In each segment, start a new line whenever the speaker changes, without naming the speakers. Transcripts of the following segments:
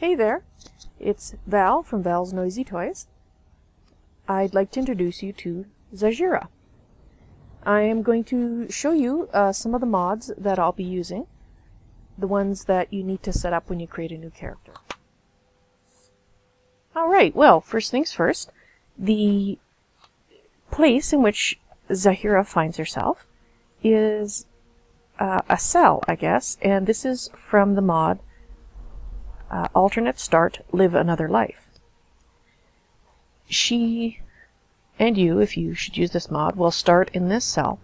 Hey there, it's Val from Val's NoisyToys. I'd like to introduce you to Zahjira. I am going to show you some of the mods that I'll be using, the ones that you need to set up when you create a new character. Alright, well, first things first, the place in which Zahjira finds herself is a cell, I guess, and this is from the mod Alternate Start, Live Another Life. She and you, if you should use this mod, will start in this cell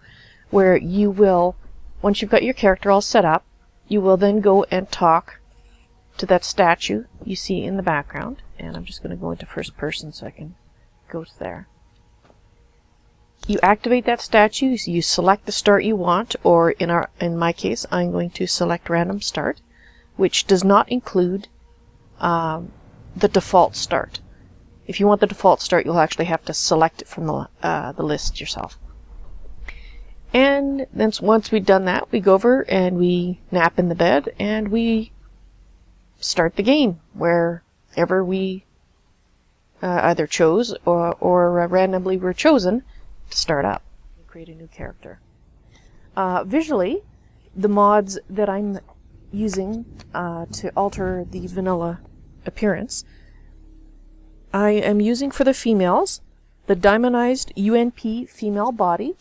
where you will, once you've got your character all set up, you will then go and talk to that statue you see in the background. And I'm just going to go into first person so I can go to there. You activate that statue, so you select the start you want, or in my case, I'm going to select Random Start, which does not include the default start. If you want the default start, you'll actually have to select it from the list yourself. And then once we've done that, we go over and we nap in the bed and we start the game wherever we either chose or randomly were chosen to start up. Create a new character. Visually, the mods that I'm using to alter the vanilla appearance, I am using for the females the diamondized UNP female body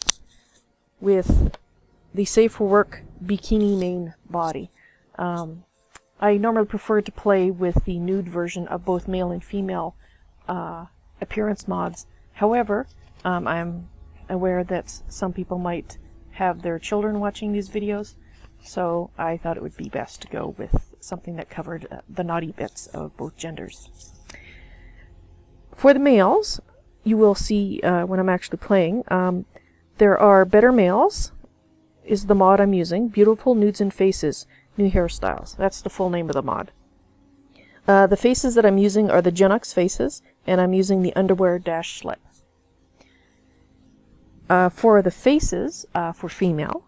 with the Safe for Work bikini main body. I normally prefer to play with the nude version of both male and female appearance mods. However, I'm aware that some people might have their children watching these videos, so I thought it would be best to go with something that covered the naughty bits of both genders. For the males, you will see when I'm actually playing, there are Better Males is the mod I'm using. Beautiful Nudes and Faces, New Hairstyles. That's the full name of the mod. The faces that I'm using are the Genux faces, and I'm using the underwear dash slip. For the faces, for female,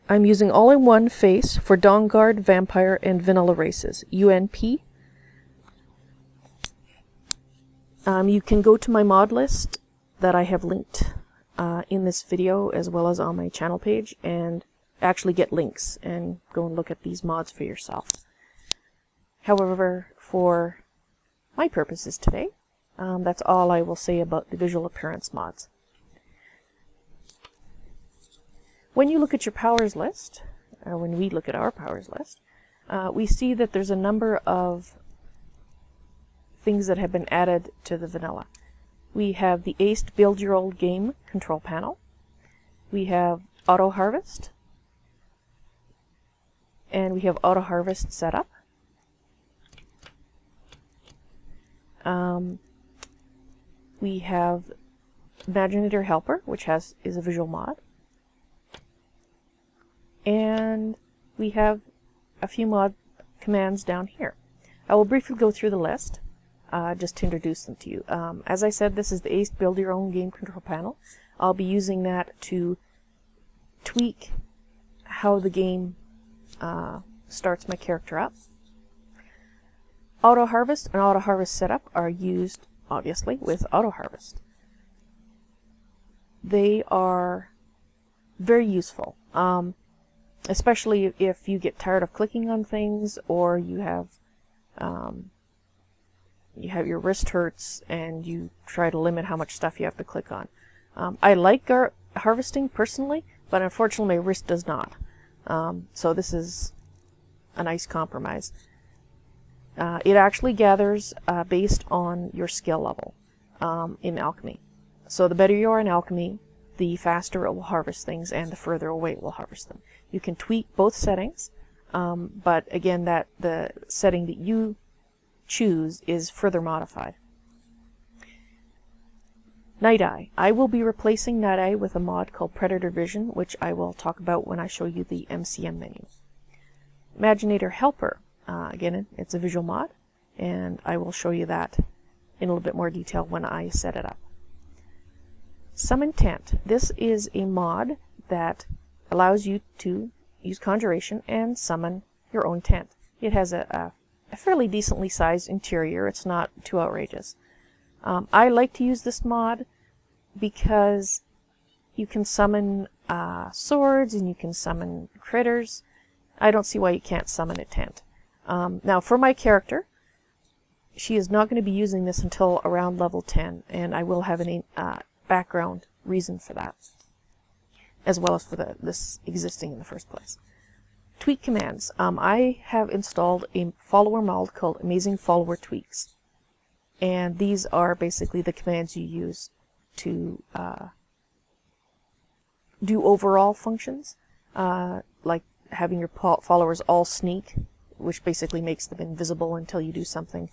I'm using all-in-one face for Dawnguard, Vampire, and Vanilla races, UNP. You can go to my mod list that I have linked in this video as well as on my channel page and actually get links and go and look at these mods for yourself. However, for my purposes today, that's all I will say about the visual appearance mods. When you look at your powers list, when we look at our powers list, we see that there's a number of things that have been added to the vanilla. We have the Aced Build Your Old Game control panel. We have Auto Harvest. And we have Auto Harvest Setup. We have Imaginator Helper, which is a visual mod. And we have a few mod commands down here. I will briefly go through the list just to introduce them to you. As I said, this is the Aced Build Your Own Game control panel. I'll be using that to tweak how the game starts my character up. Auto Harvest and Auto Harvest Setup are used, obviously, with Auto Harvest. They are very useful. Especially if you get tired of clicking on things, or you have your wrist hurts and you try to limit how much stuff you have to click on. I like harvesting personally, but unfortunately my wrist does not. So this is a nice compromise. It actually gathers based on your skill level in alchemy. So the better you are in alchemy, the faster it will harvest things and the further away it will harvest them. You can tweak both settings, but again, the setting that you choose is further modified. Night Eye. I will be replacing Night Eye with a mod called Predator Vision, which I will talk about when I show you the MCM menu. Imaginator Helper. Again, it's a visual mod, and I will show you that in a little bit more detail when I set it up. Summon Tent. This is a mod that allows you to use conjuration and summon your own tent. It has a a fairly decently sized interior. It's not too outrageous. I like to use this mod because you can summon swords and you can summon critters. I don't see why you can't summon a tent. Now for my character, she is not going to be using this until around level 10, and I will have a background reason for that, as well as for this existing in the first place. Tweak commands. I have installed a follower mod called Amazing Follower Tweaks, and these are basically the commands you use to do overall functions, like having your followers all sneak, which basically makes them invisible until you do something.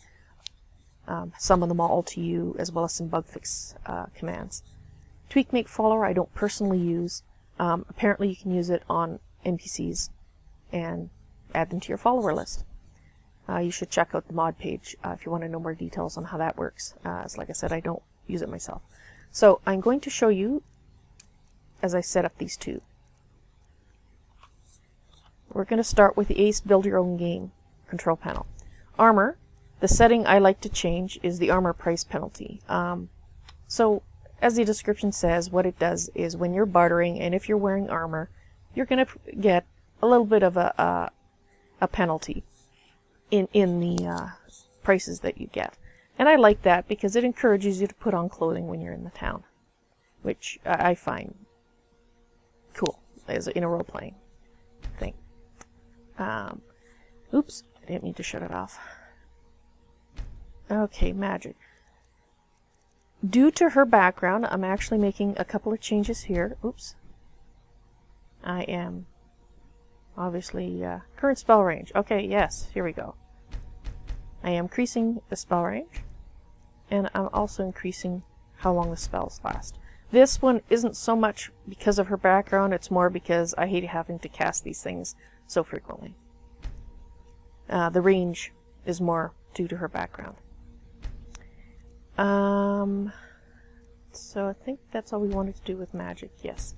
Summon them all to you, as well as some bug fix commands. Tweak make follower I don't personally use. Apparently you can use it on NPCs and add them to your follower list. You should check out the mod page if you want to know more details on how that works. As like I said, I don't use it myself. So I'm going to show you as I set up these two. We're going to start with the Ace Build Your Own Game control panel. Armor. The setting I like to change is the armor price penalty. So, as the description says, what it does is when you're bartering, and if you're wearing armor, you're going to get a little bit of a penalty in the prices that you get. And I like that because it encourages you to put on clothing when you're in the town, which I find cool as in a role-playing thing. Oops, I didn't mean to shut it off. Okay, magic. Due to her background, I'm actually making a couple of changes here. Oops. I am obviously current spell range. Okay, yes, here we go. I am increasing the spell range, and I'm also increasing how long the spells last. This one isn't so much because of her background, it's more because I hate having to cast these things so frequently. The range is more due to her background. So I think that's all we wanted to do with magic, yes.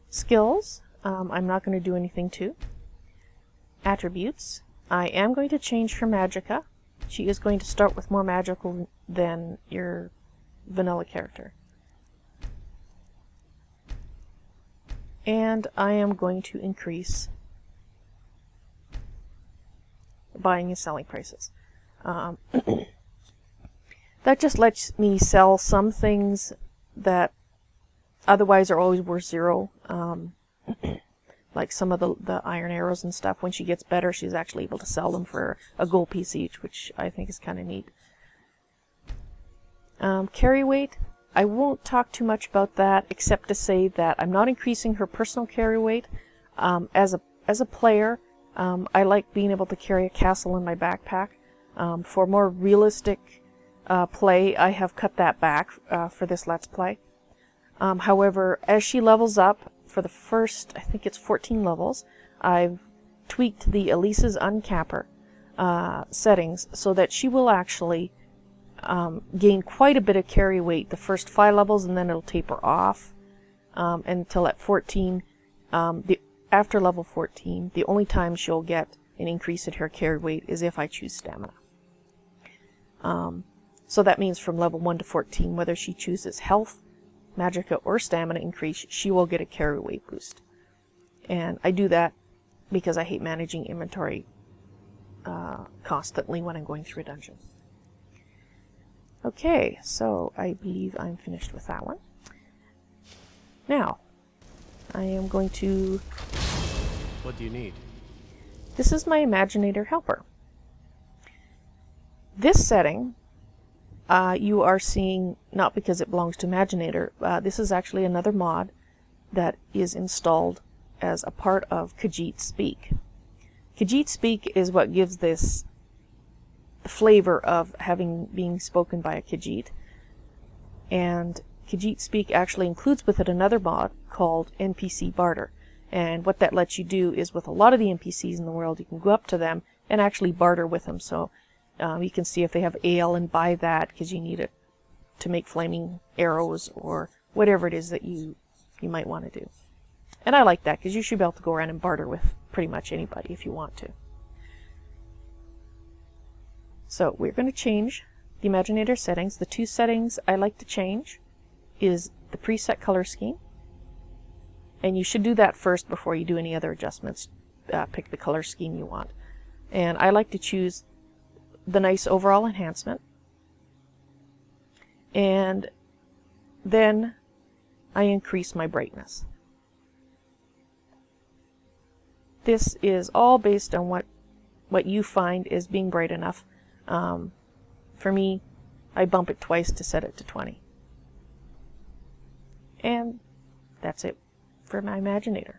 Skills, I'm not going to do anything to. Attributes, I am going to change her magicka. She is going to start with more magical than your vanilla character. And I am going to increase buying and selling prices. That just lets me sell some things that otherwise are always worth 0. Like some of the iron arrows and stuff. When she gets better, she's actually able to sell them for a gold piece each, which I think is kind of neat. Carry weight. I won't talk too much about that, except to say that I'm not increasing her personal carry weight. As a player, I like being able to carry a castle in my backpack. For more realistic play, I have cut that back for this Let's Play. However, as she levels up, for the first, I think it's 14 levels, I've tweaked the Elise's Uncapper settings so that she will actually gain quite a bit of carry weight the first 5 levels, and then it'll taper off until at 14. After level 14, the only time she'll get an increase in her carry weight is if I choose stamina. So that means from level 1 to 14, whether she chooses health, magicka, or stamina increase, she will get a carry weight boost. And I do that because I hate managing inventory constantly when I'm going through a dungeon. Okay, so I believe I'm finished with that one. Now, I am going to...
What do you need?
This is my Imaginator helper. This setting, you are seeing, not because it belongs to Imaginator, this is actually another mod that is installed as a part of Khajiit Speak. Khajiit Speak is what gives this flavor of being spoken by a Khajiit. And Khajiit Speak actually includes with it another mod called NPC Barter. And what that lets you do is, with a lot of the NPCs in the world, you can go up to them and actually barter with them. So you can see if they have ale and buy that because you need it to make flaming arrows or whatever it is that you might want to do. And I like that because you should be able to go around and barter with pretty much anybody if you want to. So we're going to change the Imaginator settings. The two settings I like to change is the preset color scheme. And you should do that first before you do any other adjustments. Pick the color scheme you want. And I like to choose the nice overall enhancement. And then I increase my brightness. This is all based on what you find is being bright enough. For me, I bump it twice to set it to 20. And that's it for my Imaginator.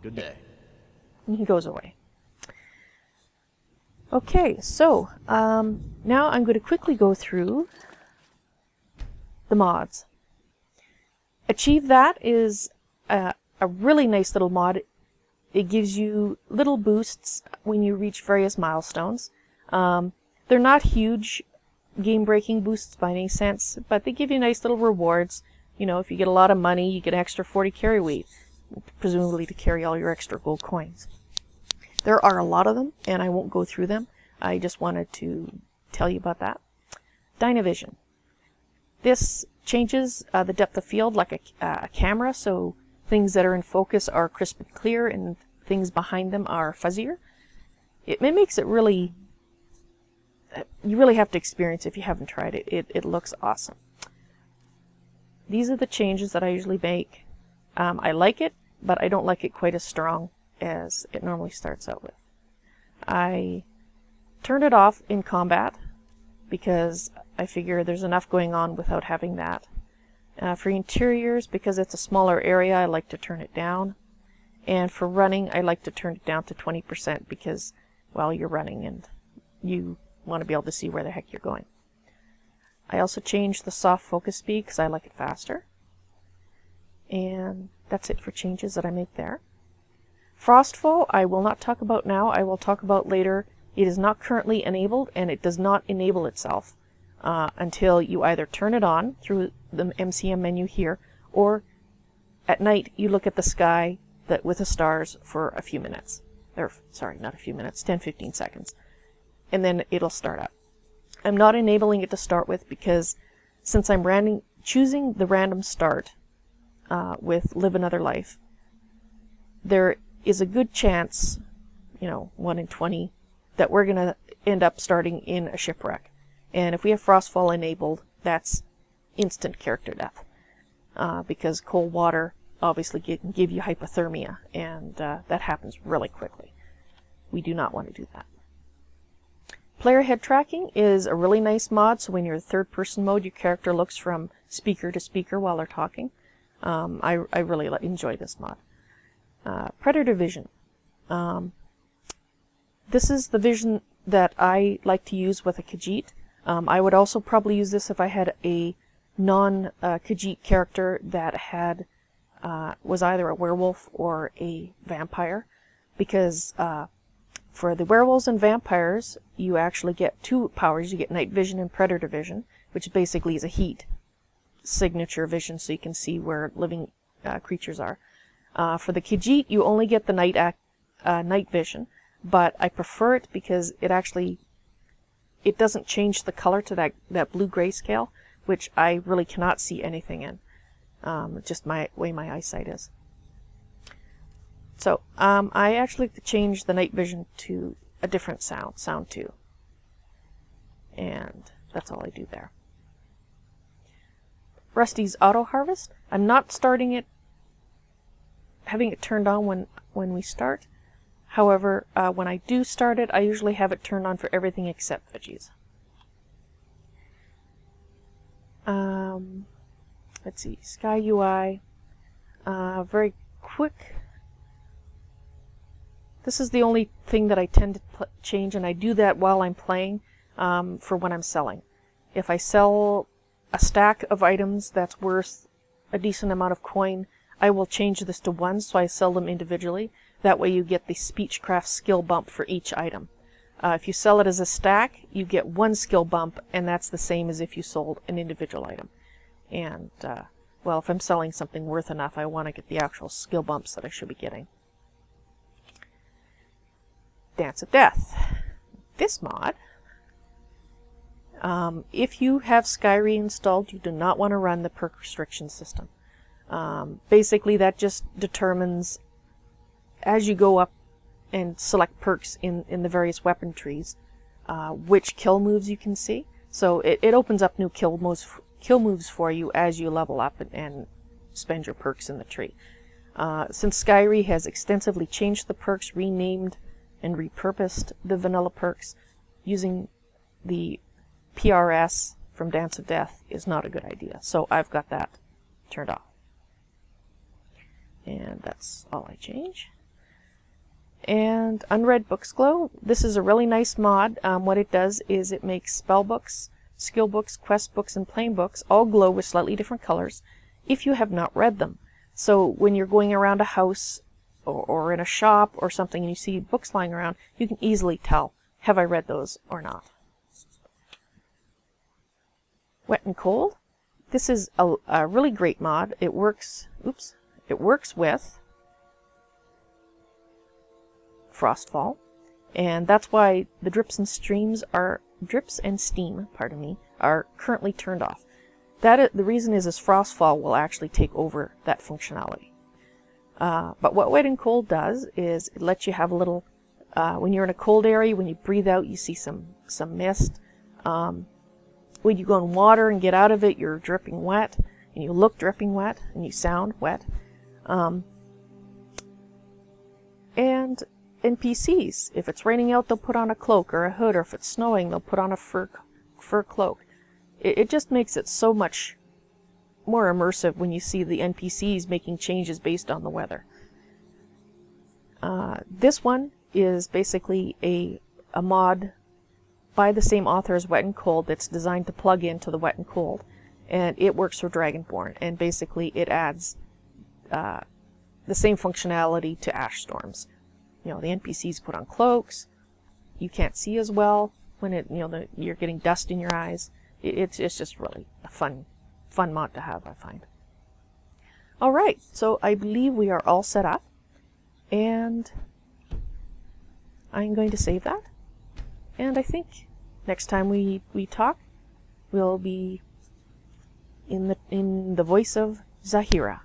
Good day.
And he goes away. Okay, so now I'm going to quickly go through the mods. Achieve That is a really nice little mod. It gives you little boosts when you reach various milestones. They're not huge game-breaking boosts by any sense, but they give you nice little rewards. You know, if you get a lot of money, you get an extra 40 carry weight, presumably to carry all your extra gold coins. There are a lot of them, and I won't go through them. I just wanted to tell you about that. Dynavision. This changes the depth of field like a camera, so things that are in focus are crisp and clear, and things behind them are fuzzier. It makes it really... You really have to experience it if you haven't tried it. It looks awesome. These are the changes that I usually make. I like it, but I don't like it quite as strong as it normally starts out with. I turned it off in combat because I figure there's enough going on without having that. For interiors, because it's a smaller area, I like to turn it down. And for running, I like to turn it down to 20% because, well, you're running and you want to be able to see where the heck you're going. I also changed the soft focus speed because I like it faster. And that's it for changes that I make there. Frostfall I will not talk about now. I will talk about later. It is not currently enabled, and it does not enable itself until you either turn it on through the MCM menu here, or at night you look at the sky with the stars for a few minutes. Or, sorry, not a few minutes, 10-15 seconds. And then it'll start up. I'm not enabling it to start with because since I'm choosing the random start with Live Another Life, there is a good chance, 1 in 20, that we're going to end up starting in a shipwreck. And if we have Frostfall enabled, that's instant character death. Because cold water obviously can give you hypothermia, and that happens really quickly. We do not want to do that. Player head tracking is a really nice mod, so when you're in third-person mode, your character looks from speaker to speaker while they're talking. I really enjoy this mod. Predator vision. This is the vision that I like to use with a Khajiit. I would also probably use this if I had a non-Khajiit character that was either a werewolf or a vampire, because for the werewolves and vampires, you actually get two powers. You get night vision and predator vision, which basically is a heat signature vision, so you can see where living creatures are. For the Khajiit, you only get the night vision, but I prefer it because it doesn't change the color to that blue grayscale, which I really cannot see anything in. Just my way my eyesight is. So I actually like to change the night vision to a different sound 2. And that's all I do there. Rusty's auto harvest. I'm not starting it, having it turned on when we start. However, when I do start it, I usually have it turned on for everything except veggies. Let's see, Sky UI. Very quick. This is the only thing that I tend to change, and I do that while I'm playing for when I'm selling. If I sell a stack of items that's worth a decent amount of coin, I will change this to 1, so I sell them individually. That way you get the Speechcraft skill bump for each item. If you sell it as a stack, you get 1 skill bump, and that's the same as if you sold an individual item. And, well, if I'm selling something worth enough, I want to get the actual skill bumps that I should be getting. Dance of Death. this mod, if you have Skyrim installed, you do not want to run the perk restriction system. Basically, that just determines, as you go up and select perks in the various weapon trees, which kill moves you can see. So it opens up new kill moves for you as you level up and spend your perks in the tree. Since Skyrim has extensively changed the perks, renamed and repurposed the vanilla perks, using the PRS from Dance of Death is not a good idea. So I've got that turned off. And that's all I change. And Unread Books Glow. This is a really nice mod. What it does is it makes spell books, skill books, quest books, and plain books all glow with slightly different colors if you have not read them. So when you're going around a house or in a shop or something and you see books lying around, you can easily tell, have I read those or not? Wet and Cold. This is a really great mod. It works, it works with Frostfall, and that's why the drips and steam, are currently turned off. The reason is Frostfall will actually take over that functionality. But what Wet and Cold does is it lets you have a little, when you're in a cold area, when you breathe out, you see some mist. When you go in water and get out of it, you're dripping wet, and you look dripping wet, and you sound wet. And NPCs, if it's raining out, they'll put on a cloak or a hood, or if it's snowing, they'll put on a fur cloak. It just makes it so much more immersive when you see the NPCs making changes based on the weather. This one is basically a mod by the same author as Wet and Cold that's designed to plug into the Wet and Cold, and it works for Dragonborn, and basically it adds the same functionality to Ash Storms. You know, the NPCs put on cloaks, you can't see as well when you're getting dust in your eyes. It's just really a fun mod to have, I find. Alright, so I believe we are all set up, and I'm going to save that. And I think next time we talk, we'll be in the voice of Zahjira.